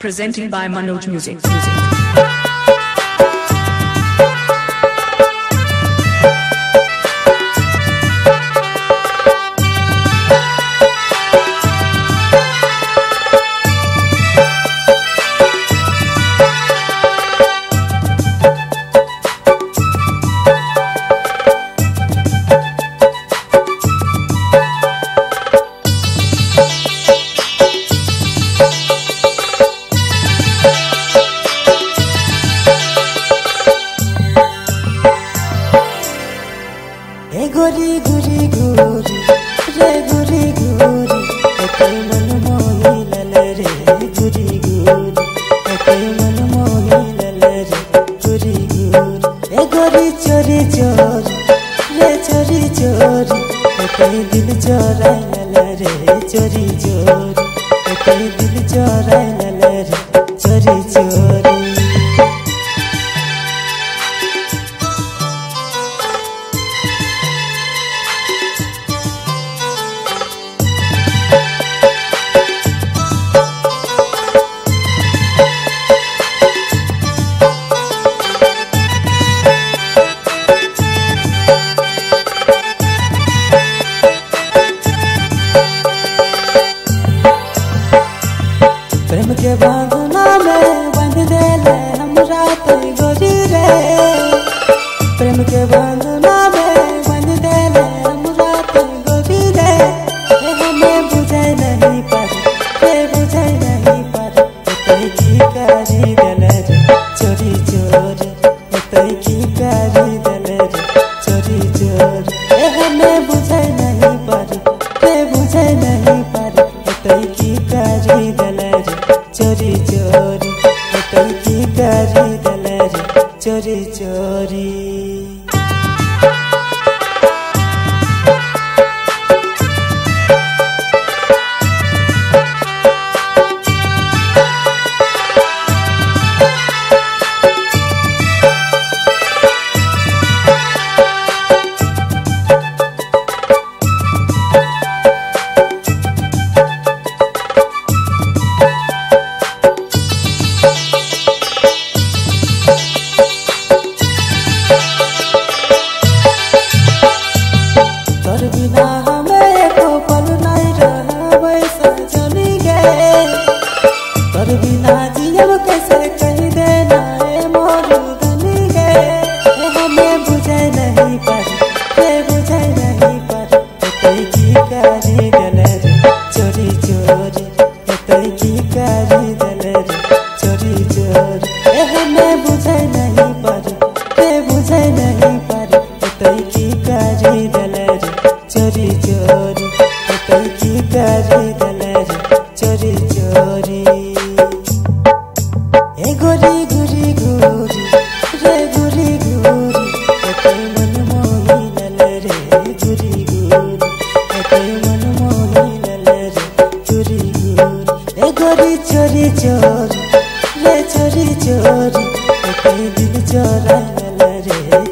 Presented by Manoj Music. गोरी गोरी गोरी रे गोरी गोरी कोई मन मोही लले रे गोरी गोरी कोई मन मोही लले रे गोरी गोरी ए गोरी चोरी चोरी रे चोरी चोरी कोई दिल चोराय लले रे चोरी चोरी कोई दिल चोराय लले रे चोरी चोरी प्रेम के बांधना में बांध दे ले हमरा तो गोरी रे प्रेम के बांधना में बांध दे ले हमरा तो गोरी रे हमें बुझे नहीं पारे बुझे नहीं पारे तई की करी दले रे चोरी चोरी तई की करी दले रे चोरी चोरी हमें बुझे नहीं पारे बुझे नहीं पारे तई की करी दले चोरी चोरी तई की करी दले रे चोरी चोरी बिना हमें एको पल नहीं रहबै सजनी गे तोर बिना जियब कैसे कह देना है मोर धनी गे हमें बुझे नहीं पारे बुझे नहीं पारे तई की करी दले रे चोरी चोरी तई की करी दले रे चोरी चोरी हमें बुझे नहीं पारे बुझे नहीं पारे तई की करी दले रे चोरी चोरी तई की करी दले रे चोरी चोरी ए गोरी गोरी गोरी रे गोरी गोरी कोई मन मोही लले रे गोरी गोरी कोई मन मोही लले रे गोरी गोरी ए गोरी चोरी चोरी रे चोरी चोरी कोई दिल चोराय लले रे